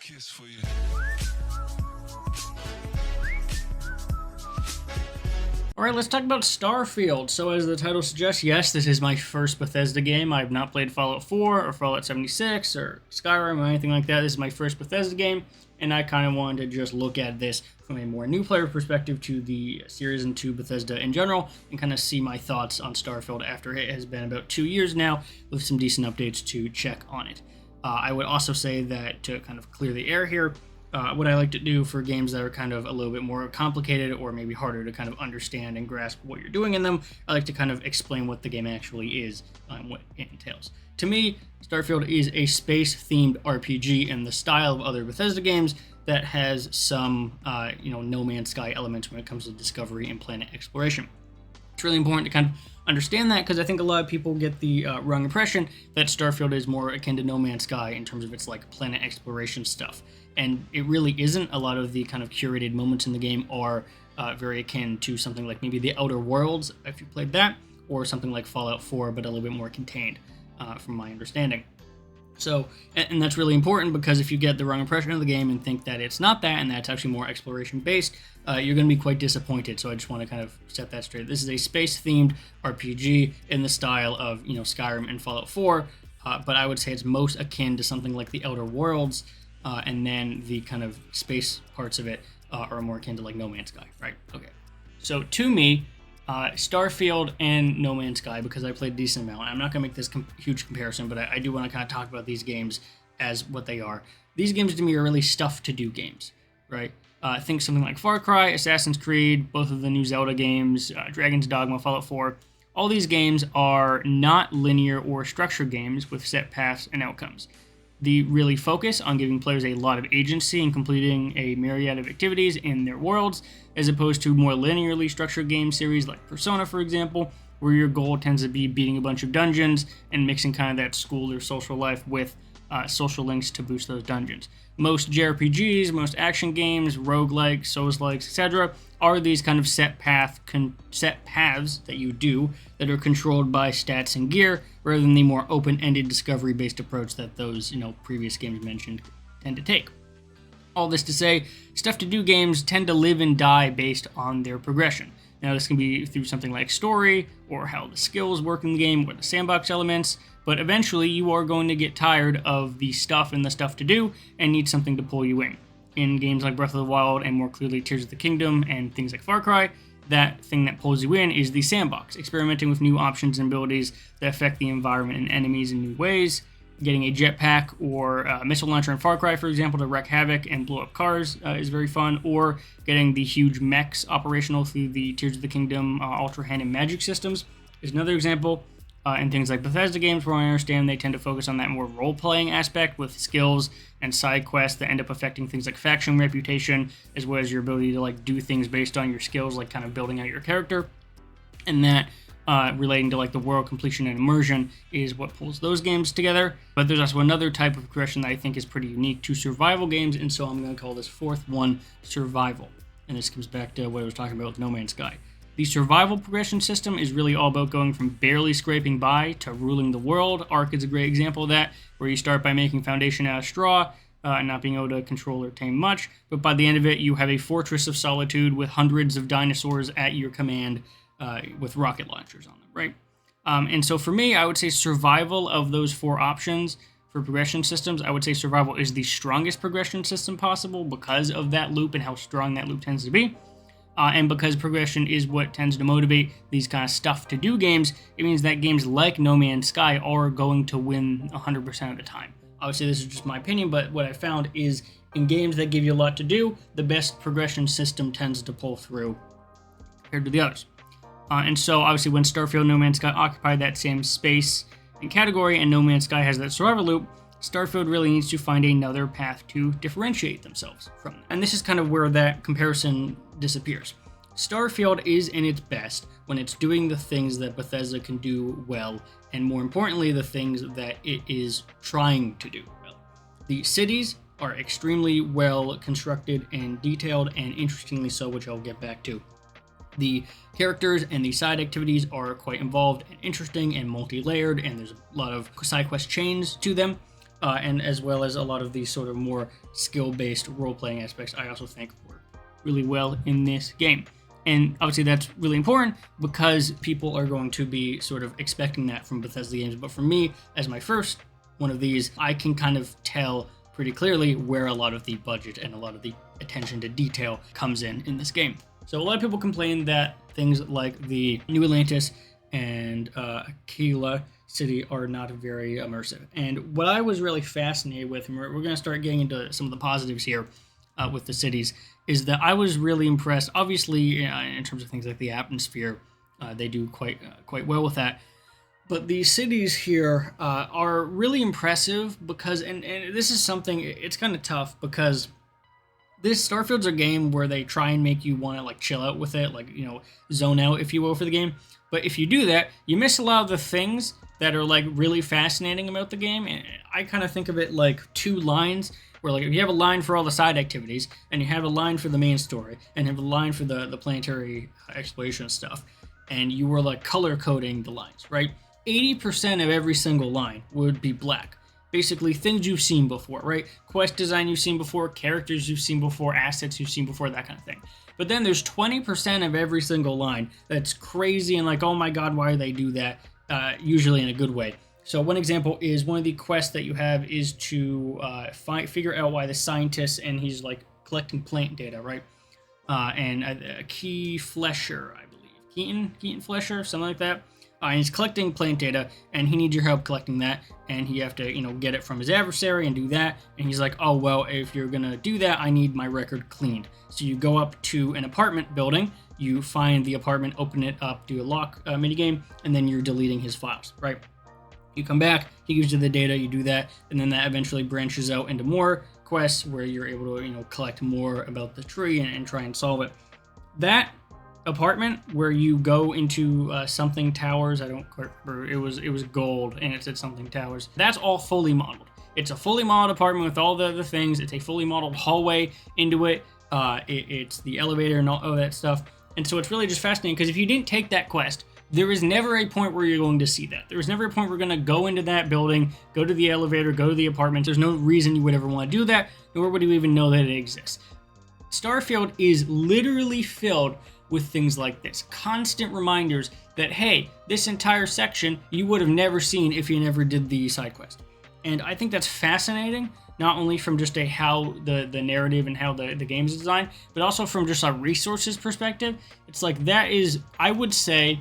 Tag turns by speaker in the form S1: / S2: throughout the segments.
S1: kiss for you.
S2: Alright, let's talk about Starfield. So as the title suggests, yes, this is my first Bethesda game. I've not played Fallout 4 or Fallout 76 or Skyrim or anything like that. This is my first Bethesda game, and I kind of wanted to just look at this from a more new player perspective to the series and to Bethesda in general, and kind of see my thoughts on Starfield after it has been about 2 years now, with some decent updates to check on it. I would also say that to kind of clear the air here, what I like to do for games that are kind of a little bit more complicated or maybe harder to kind of understand and grasp what you're doing in them, I like to kind of explain what the game actually is and what it entails. To me, Starfield is a space-themed RPG in the style of other Bethesda games that has some, No Man's Sky elements when it comes to discovery and planet exploration. It's really important to kind of understand that because I think a lot of people get the wrong impression that Starfield is more akin to No Man's Sky in terms of its like planet exploration stuff. And it really isn't. A lot of the kind of curated moments in the game are very akin to something like maybe The Outer Worlds, if you played that, or something like Fallout 4, but a little bit more contained, from my understanding. So, and that's really important because if you get the wrong impression of the game and think that it's not that and that's actually more exploration-based, you're going to be quite disappointed. So I just want to kind of set that straight. This is a space-themed RPG in the style of, Skyrim and Fallout 4, but I would say it's most akin to something like The Outer Worlds, and then the kind of space parts of it are more akin to like No Man's Sky, right? Okay. So to me, Starfield and No Man's Sky, because I played a decent amount. I'm not going to make this huge comparison, but I do want to kind of talk about these games as what they are. These games to me are really stuff-to-do games, right? Think something like Far Cry, Assassin's Creed, both of the new Zelda games, Dragon's Dogma, Fallout 4. All these games are not linear or structured games with set paths and outcomes. They really focus on giving players a lot of agency and completing a myriad of activities in their worlds, as opposed to more linearly structured game series like Persona, for example, where your goal tends to be beating a bunch of dungeons and mixing kind of that school or social life with social links to boost those dungeons. Most JRPGs, most action games, roguelikes, Souls-likes, etc., are these kind of set paths that you do that are controlled by stats and gear, rather than the more open-ended discovery-based approach that those previous games mentioned tend to take. All this to say, stuff-to-do games tend to live and die based on their progression. Now, this can be through something like story, or how the skills work in the game, or the sandbox elements, but eventually you are going to get tired of the stuff and the stuff to do and need something to pull you in. In games like Breath of the Wild and more clearly Tears of the Kingdom and things like Far Cry, that thing that pulls you in is the sandbox, experimenting with new options and abilities that affect the environment and enemies in new ways. Getting a jetpack or a missile launcher in Far Cry, for example, to wreak havoc and blow up cars is very fun, or getting the huge mechs operational through the Tears of the Kingdom Ultra Hand and Magic systems is another example. And things like Bethesda games, where I understand they tend to focus on that more role-playing aspect with skills and side quests that end up affecting things like faction reputation, as well as your ability to like do things based on your skills, like kind of building out your character. And that relating to like the world completion and immersion is what pulls those games together. But there's also another type of progression that I think is pretty unique to survival games, and so I'm going to call this fourth one survival. And this comes back to what I was talking about with No Man's Sky. The survival progression system is really all about going from barely scraping by to ruling the world. Ark is a great example of that, where you start by making foundation out of straw and not being able to control or tame much, but by the end of it, you have a fortress of solitude with hundreds of dinosaurs at your command with rocket launchers on them, right? And so for me, I would say survival of those four options for progression systems, I would say survival is the strongest progression system possible because of that loop and how strong that loop tends to be. And because progression is what tends to motivate these kind of stuff-to-do games, it means that games like No Man's Sky are going to win 100% of the time. I would say this is just my opinion, but what I found is in games that give you a lot to do, the best progression system tends to pull through compared to the others. And so, obviously, when Starfield and No Man's Sky occupy that same space and category, and No Man's Sky has that survival loop, Starfield really needs to find another path to differentiate themselves from them. And this is kind of where that comparison disappears. Starfield is in its best when it's doing the things that Bethesda can do well, and more importantly, the things that it is trying to do well. The cities are extremely well constructed and detailed, and interestingly so, which I'll get back to. The characters and the side activities are quite involved and interesting and multi-layered, and there's a lot of side quest chains to them. and as well as a lot of these sort of more skill-based role-playing aspects, I also think work really well in this game. And obviously that's really important because people are going to be sort of expecting that from Bethesda games. But for me, as my first one of these, I can kind of tell pretty clearly where a lot of the budget and a lot of the attention to detail comes in this game. So a lot of people complain that things like the New Atlantis and Aquila City are not very immersive. And what I was really fascinated with, and we're going to start getting into some of the positives here with the cities, is that I was really impressed. Obviously, in terms of things like the atmosphere, they do quite well with that. But the cities here are really impressive because, and this is something, it's kind of tough because this Starfield's a game where they try and make you want to like chill out with it, like, you know, zone out, if you will, for the game. But if you do that, you miss a lot of the things that are like really fascinating about the game. And I kind of think of it like two lines, where like if you have a line for all the side activities, and you have a line for the main story, and you have a line for the planetary exploration stuff, and you were like color coding the lines, right? 80% of every single line would be black. Basically things you've seen before, right? Quest design you've seen before, characters you've seen before, assets you've seen before, that kind of thing. But then there's 20% of every single line that's crazy and like, oh my god, why do they do that? Usually in a good way. So one example is one of the quests that you have is to figure out why the scientist, and he's like collecting plant data, right? And a Key Flesher, I believe. Keaton Flesher, something like that. And he's collecting plant data, and he needs your help collecting that, and you have to, you know, get it from his adversary and do that. And he's like, oh, well, if you're gonna do that, I need my record cleaned. So you go up to an apartment building, you find the apartment, open it up, do a lock minigame, and then you're deleting his files, right? You come back, he gives you the data, you do that, and then that eventually branches out into more quests where you're able to, you know, collect more about the tree and try and solve it. That apartment where you go into something towers, I don't quite remember, it was gold and it said something towers, that's all fully modeled. It's a fully modeled apartment with all the things. It's a fully modeled hallway into it. It's the elevator and all that stuff. And so it's really just fascinating because if you didn't take that quest, there is never a point where you're going to see that. There is never a point where we're going to go into that building, go to the elevator, go to the apartment. There's no reason you would ever want to do that, nor would you even know that it exists. Starfield is literally filled with things like this. Constant reminders that, hey, this entire section you would have never seen if you never did the side quest. And I think that's fascinating, not only from just how the narrative and how the game is designed, but also from just a resources perspective. It's like that is, I would say,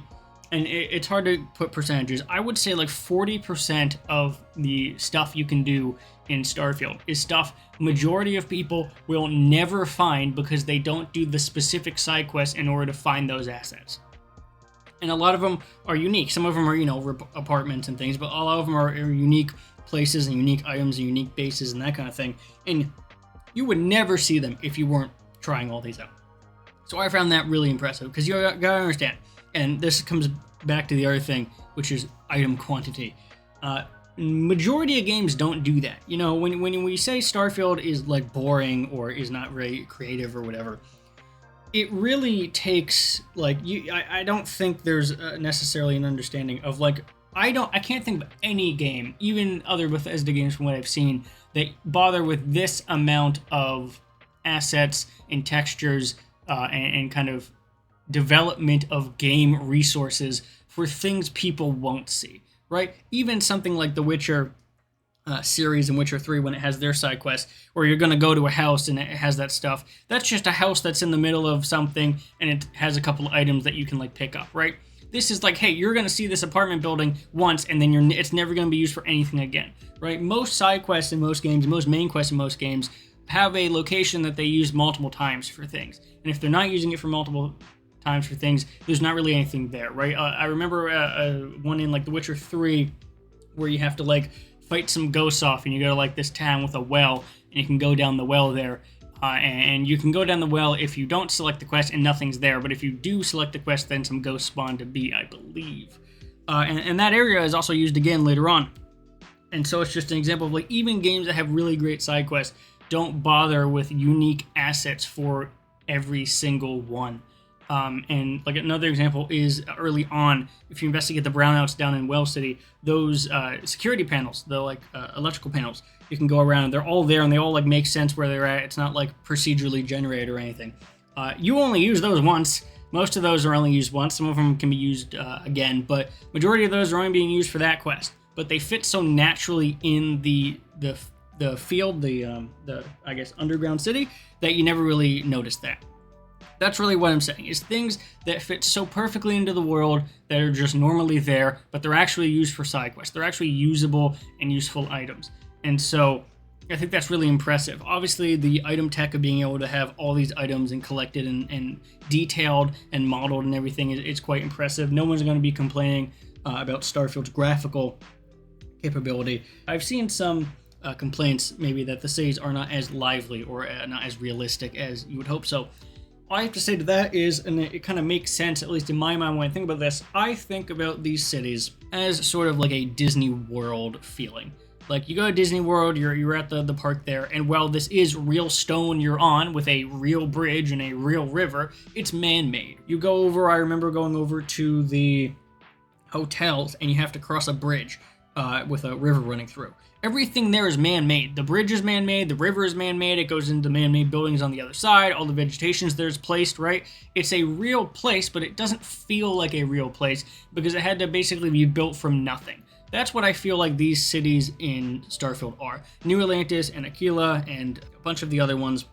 S2: and it's hard to put percentages, I would say like 40% of the stuff you can do in Starfield is stuff majority of people will never find because they don't do the specific side quests in order to find those assets. And a lot of them are unique. Some of them are, you know, apartments and things, but a lot of them are unique places and unique items and unique bases and that kind of thing. And you would never see them if you weren't trying all these out. So I found that really impressive because you gotta understand, and this comes back to the other thing, which is item quantity. Majority of games don't do that. You know, when we say Starfield is like boring or is not very creative or whatever, it really takes like I don't think there's necessarily an understanding of like I can't think of any game, even other Bethesda games from what I've seen, that bother with this amount of assets and textures and kind of development of game resources for things people won't see. Right? Even something like the Witcher series and Witcher 3, when it has their side quest, where you're going to go to a house and it has that stuff. That's just a house that's in the middle of something and it has a couple of items that you can like pick up, right? This is like, hey, you're going to see this apartment building once and then it's never going to be used for anything again, right? Most side quests in most games, most main quests in most games have a location that they use multiple times for things. And if they're not using it for multiple times for things, there's not really anything there, right? I remember one in like The Witcher 3 where you have to like fight some ghosts off and you go to like this town with a well and you can go down the well there and you can go down the well if you don't select the quest and nothing's there, but if you do select the quest then some ghosts spawn to be, I believe. And that area is also used again later on. And so it's just an example of like even games that have really great side quests don't bother with unique assets for every single one. And like another example is early on, if you investigate the brownouts down in Well City, those security panels, the like electrical panels, you can go around. They're all there, and they all like make sense where they're at. It's not like procedurally generated or anything. You only use those once. Most of those are only used once. Some of them can be used again, but majority of those are only being used for that quest. But they fit so naturally in the field, the I guess underground city, that you never really noticed that. That's really what I'm saying, is things that fit so perfectly into the world that are just normally there, but they're actually used for side quests. They're actually usable and useful items. And so I think that's really impressive. Obviously, the item tech of being able to have all these items and collected and detailed and modeled and everything is quite impressive. No one's going to be complaining about Starfield's graphical capability. I've seen some complaints maybe that the cities are not as lively or not as realistic as you would hope. So all I have to say to that is, and it kind of makes sense, at least in my mind when I think about this, I think about these cities as sort of like a Disney World feeling. Like, you go to Disney World, you're at the park there, and while this is real stone you're on with a real bridge and a real river, it's man-made. You go over, I remember going over to the hotels, and you have to cross a bridge with a river running through. Everything there is man-made. The bridge is man-made, the river is man-made, it goes into man-made buildings on the other side, all the vegetation's there's placed, right? It's a real place, but it doesn't feel like a real place because it had to basically be built from nothing. That's what I feel like these cities in Starfield are. New Atlantis and Aquila and a bunch of the other ones,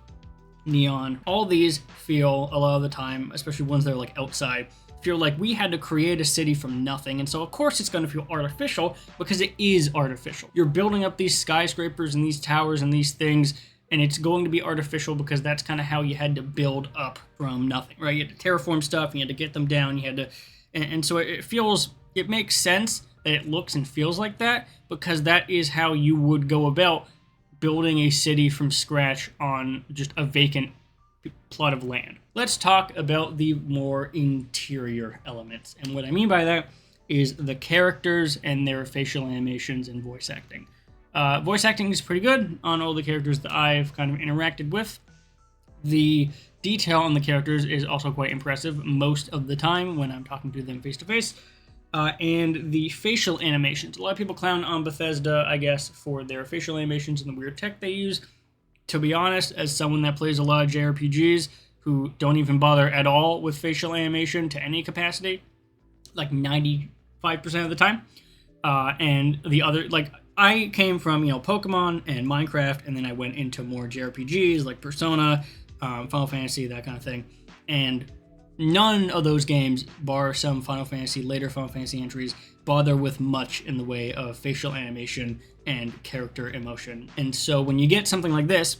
S2: Neon, all these feel a lot of the time, especially ones that are like outside, feel like we had to create a city from nothing. And so of course it's going to feel artificial because it is artificial. You're building up these skyscrapers and these towers and these things, and it's going to be artificial because that's kind of how you had to build up from nothing, right? You had to terraform stuff, and you had to get them down, you had to, and so it makes sense that it looks and feels like that because that is how you would go about building a city from scratch on just a vacant plot of land. Let's talk about the more interior elements. And what I mean by that is the characters and their facial animations and voice acting. Voice acting is pretty good on all the characters that I've kind of interacted with. The detail on the characters is also quite impressive most of the time when I'm talking to them face to face. And the facial animations. A lot of people clown on Bethesda, I guess, for their facial animations and the weird tech they use. To be honest, as someone that plays a lot of JRPGs who don't even bother at all with facial animation to any capacity, like 95% of the time, and the other, like, I came from, Pokemon and Minecraft, and then I went into more JRPGs like Persona, Final Fantasy, that kind of thing, and none of those games, bar some later Final Fantasy entries, bother with much in the way of facial animation and character emotion. And so when you get something like this,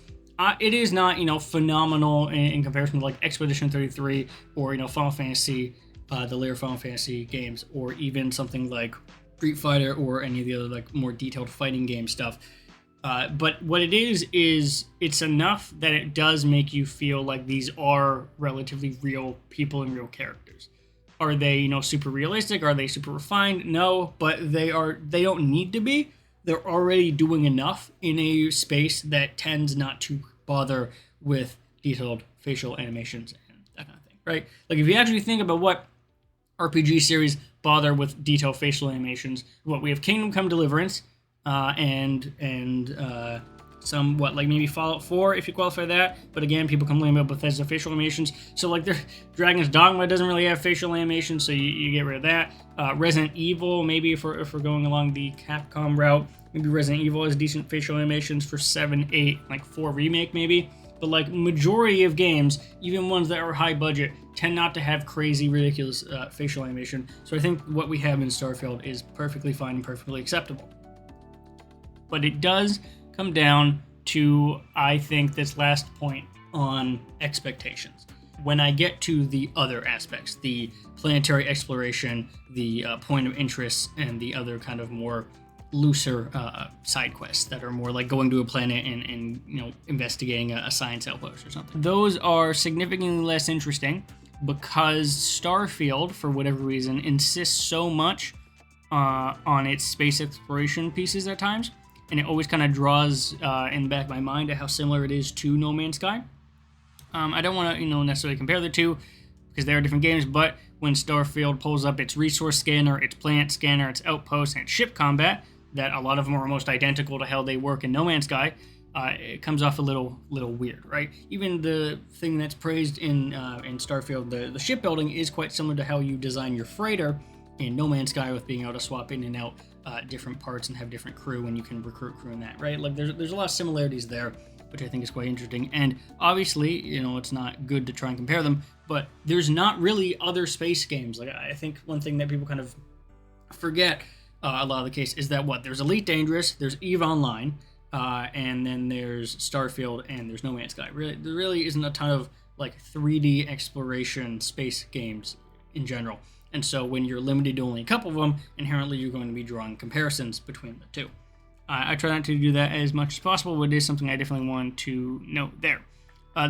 S2: it is not, phenomenal in comparison to like Expedition 33 or, Final Fantasy, the later Final Fantasy games, or even something like Street Fighter or any of the other like more detailed fighting game stuff. But what it is it's enough that it does make you feel like these are relatively real people and real characters. Are they, super realistic? Are they super refined? No, but they don't need to be. They're already doing enough in a space that tends not to bother with detailed facial animations and that kind of thing, right? Like, if you actually think about what RPG series bother with detailed facial animations, we have Kingdom Come Deliverance, and like maybe Fallout 4 if you qualify that, but again, people complain about Bethesda facial animations, so like their Dragon's Dogma doesn't really have facial animations, so you get rid of that. Resident Evil, maybe if we're going along the Capcom route, maybe Resident Evil has decent facial animations for 7, 8, like 4 remake maybe, but like majority of games, even ones that are high budget, tend not to have crazy, ridiculous facial animation, so I think what we have in Starfield is perfectly fine and perfectly acceptable. But it does come down to, I think, this last point on expectations. When I get to the other aspects, the planetary exploration, the point of interest, and the other kind of more looser side quests that are more like going to a planet and investigating a science outpost or something. Those are significantly less interesting because Starfield, for whatever reason, insists so much on its space exploration pieces at times. And it always kind of draws in the back of my mind at how similar it is to No Man's Sky. I don't want to, necessarily compare the two because they are different games, but when Starfield pulls up its resource scanner, its plant scanner, its outpost, and its ship combat, that a lot of them are almost identical to how they work in No Man's Sky, it comes off a little weird, right? Even the thing that's praised in Starfield, the shipbuilding, is quite similar to how you design your freighter in No Man's Sky, with being able to swap in and out different parts and have different crew, and you can recruit crew in that, right? Like there's a lot of similarities there, which I think is quite interesting. And obviously, it's not good to try and compare them, but there's not really other space games. Like, I think one thing that people kind of forget a lot of the case is that there's Elite Dangerous, there's EVE Online, and then there's Starfield, and there's No Man's Sky. Really, there really isn't a ton of like 3D exploration space games in general. And so when you're limited to only a couple of them, inherently you're going to be drawing comparisons between the two. I try not to do that as much as possible, but it is something I definitely want to note there.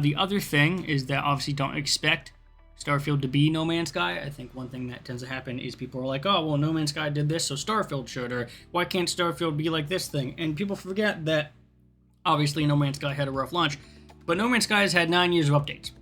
S2: The other thing is that obviously don't expect Starfield to be No Man's Sky. I think one thing that tends to happen is people are like, oh, well, No Man's Sky did this, so Starfield should, or why can't Starfield be like this thing? And people forget that obviously No Man's Sky had a rough launch, but No Man's Sky has had 9 years of updates.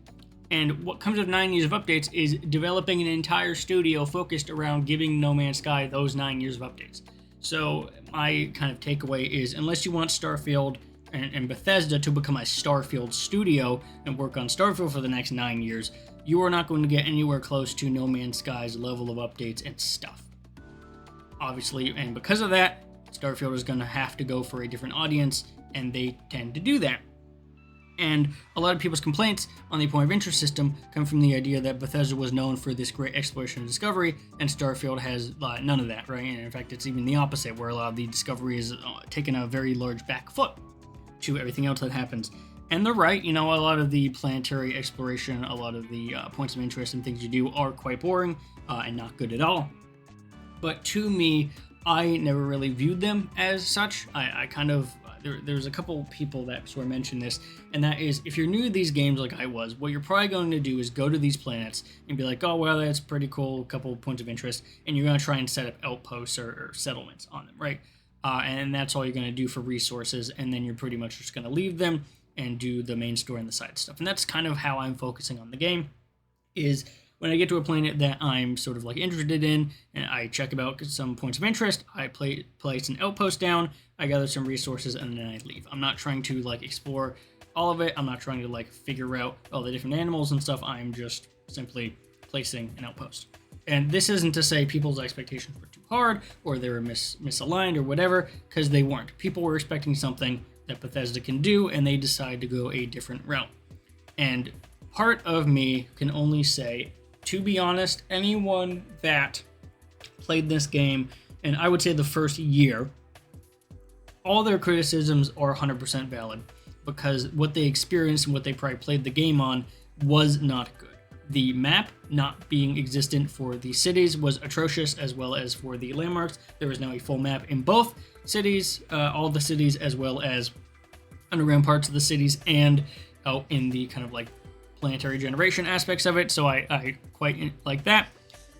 S2: And what comes with 9 years of updates is developing an entire studio focused around giving No Man's Sky those 9 years of updates. So my kind of takeaway is, unless you want Starfield and Bethesda to become a Starfield studio and work on Starfield for the next 9 years, you are not going to get anywhere close to No Man's Sky's level of updates and stuff. Obviously, and because of that, Starfield is going to have to go for a different audience, and they tend to do that. And a lot of people's complaints on the point of interest system come from the idea that Bethesda was known for this great exploration and discovery, and Starfield has none of that, right? And in fact, it's even the opposite, where a lot of the discovery is taking a very large back foot to everything else that happens. And they're right, a lot of the planetary exploration, a lot of the points of interest and things you do are quite boring and not good at all. But to me, I never really viewed them as such. I kind of... There's a couple people that sort of mentioned this, and that is, if you're new to these games like I was, what you're probably going to do is go to these planets and be like, oh, well, that's pretty cool, a couple of points of interest, and you're going to try and set up outposts or settlements on them, right? And that's all you're going to do for resources, and then you're pretty much just going to leave them and do the main story and the side stuff. And that's kind of how I'm focusing on the game, is when I get to a planet that I'm sort of like interested in, and I check about some points of interest, I place an outpost down, I gather some resources, and then I leave. I'm not trying to like explore all of it. I'm not trying to like figure out all the different animals and stuff. I'm just simply placing an outpost. And this isn't to say people's expectations were too hard or they were misaligned or whatever, because they weren't. People were expecting something that Bethesda can do, and they decide to go a different route. And part of me can only say, to be honest, anyone that played this game, and I would say the first year, all their criticisms are 100% valid, because what they experienced and what they probably played the game on was not good. The map not being existent for the cities was atrocious, as well as for the landmarks. There is now a full map in both cities, all the cities, as well as underground parts of the cities, and out in the kind of like planetary generation aspects of it, so I quite like that.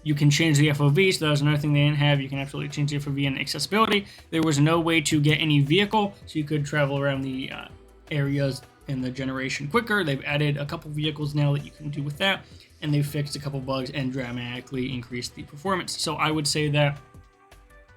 S2: You can change the FOV, so that was another thing they didn't have. You can absolutely change the FOV and accessibility. There was no way to get any vehicle, so you could travel around the areas in the generation quicker. They've added a couple vehicles now that you can do with that, and they've fixed a couple bugs and dramatically increased the performance. So I would say that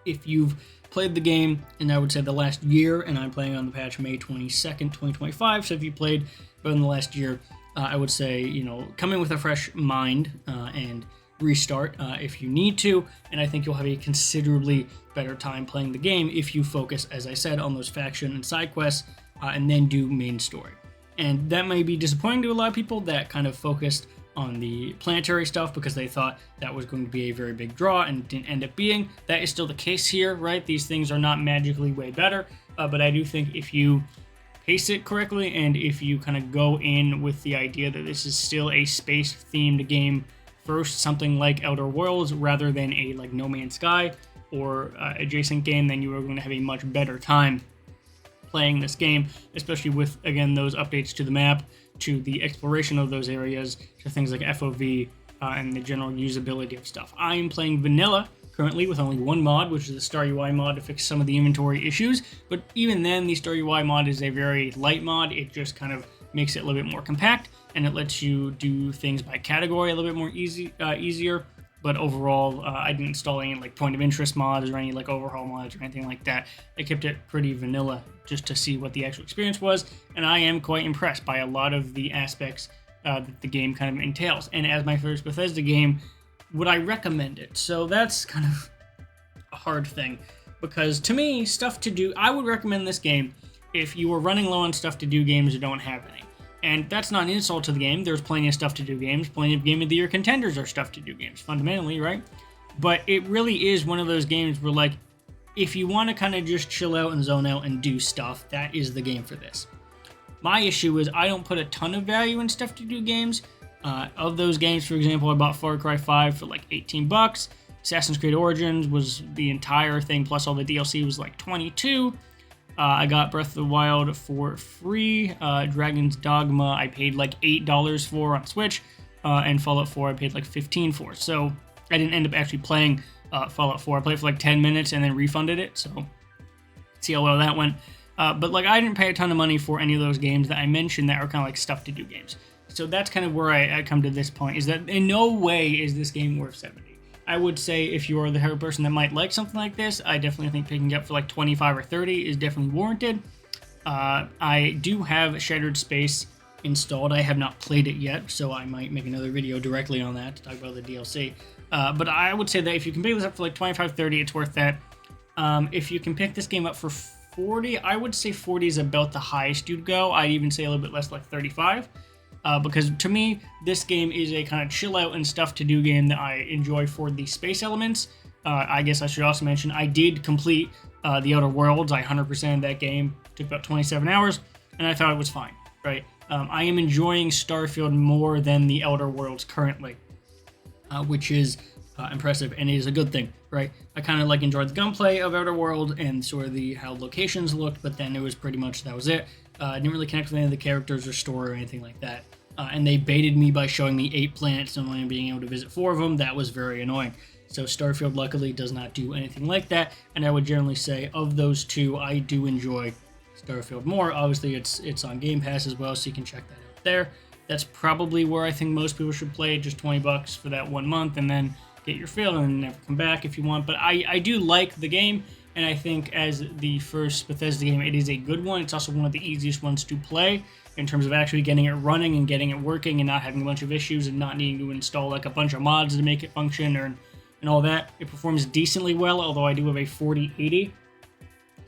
S2: if you've played the game, and I would say the last year, and I'm playing on the patch May 22nd, 2025, so if you played in the last year, I would say, come in with a fresh mind and restart if you need to, and I think you'll have a considerably better time playing the game if you focus, as I said, on those faction and side quests, and then do main story. And that may be disappointing to a lot of people that kind of focused on the planetary stuff because they thought that was going to be a very big draw and didn't end up being. That is still the case here, right? These things are not magically way better, but I do think if you pace it correctly, and if you kind of go in with the idea that this is still a space-themed game first, something like Outer Worlds, rather than a like No Man's Sky or adjacent game, then you are going to have a much better time playing this game, especially with, again, those updates to the map, to the exploration of those areas, to things like FOV, and the general usability of stuff. I am playing vanilla currently with only one mod, which is the Star UI mod to fix some of the inventory issues, but even then the Star UI mod is a very light mod. It just kind of makes it a little bit more compact, and it lets you do things by category a little bit more easier. But overall, I didn't install any like point of interest mods or any like overhaul mods or anything like that. I kept it pretty vanilla just to see what the actual experience was, and I am quite impressed by a lot of the aspects that the game kind of entails. And as my first Bethesda game, would I recommend it? So that's kind of a hard thing, because to me, stuff to do, I would recommend this game if you were running low on stuff to do games or don't have any. And that's not an insult to the game. There's plenty of stuff to do games. Plenty of Game of the Year contenders are stuff to do games, fundamentally, right? But it really is one of those games where, like, if you want to kind of just chill out and zone out and do stuff, that is the game for this. My issue is I don't put a ton of value in stuff to do games. Of those games, for example, I bought Far Cry 5 for like $18. Assassin's Creed Origins was the entire thing, plus all the DLC was like $22. I got Breath of the Wild for free. Dragon's Dogma I paid like $8 for on Switch. And Fallout 4 I paid like $15 for. So I didn't end up actually playing Fallout 4. I played for like 10 minutes and then refunded it. So see how well that went. But like I didn't pay a ton of money for any of those games that I mentioned that are kind of like stuff to do games. So that's kind of where I come to this point, is that in no way is this game worth $70. I would say if you're the type of person that might like something like this, I definitely think picking it up for like 25 or 30 is definitely warranted. I do have Shattered Space installed. I have not played it yet, so I might make another video directly on that to talk about the DLC. But I would say that if you can pick this up for like 25, 30, it's worth that. If you can pick this game up for 40, I would say 40 is about the highest you'd go. I'd even say a little bit less, like 35. Because to me, this game is a kind of chill out and stuff to do game that I enjoy for the space elements. I guess I should also mention I did complete the Outer Worlds. I 100%ed that game. It took about 27 hours, and I thought it was fine, right? I am enjoying Starfield more than the Outer Worlds currently, which is impressive, and it is a good thing, right? I kind of like enjoyed the gunplay of Outer World and sort of how locations looked, but then it was pretty much that was it. I didn't really connect with any of the characters or story or anything like that. And they baited me by showing me 8 planets and only being able to visit 4 of them. That was very annoying. So Starfield luckily does not do anything like that. And I would generally say of those two, I do enjoy Starfield more. Obviously, it's on Game Pass as well, so you can check that out there. That's probably where I think most people should play, just $20 for that 1 month, and then get your fill and never come back if you want. But I do like the game. And I think as the first Bethesda game, it is a good one. It's also one of the easiest ones to play in terms of actually getting it running and getting it working and not having a bunch of issues and not needing to install like a bunch of mods to make it function and all that. It performs decently well, although I do have a 4080.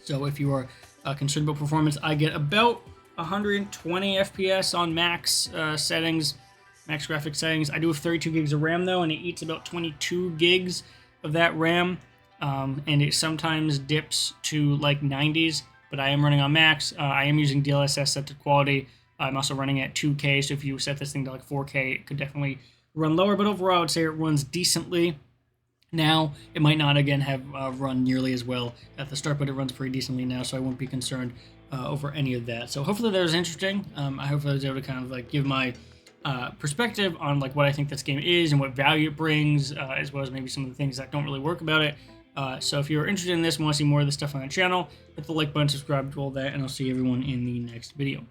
S2: So if you are concerned about performance, I get about 120 FPS on max settings, max graphics settings. I do have 32 gigs of RAM though, and it eats about 22 gigs of that RAM. And it sometimes dips to like 90s, but I am running on max. I am using DLSS set to quality. I'm also running at 2K, so if you set this thing to like 4K, it could definitely run lower, but overall I would say it runs decently. Now, it might not again have run nearly as well at the start, but it runs pretty decently now, so I won't be concerned over any of that. So hopefully that was interesting. I hope I was able to kind of like give my perspective on like what I think this game is and what value it brings, as well as maybe some of the things that don't really work about it. So if you're interested in this and want to see more of this stuff on the channel, hit the like button, subscribe to all that, and I'll see everyone in the next video.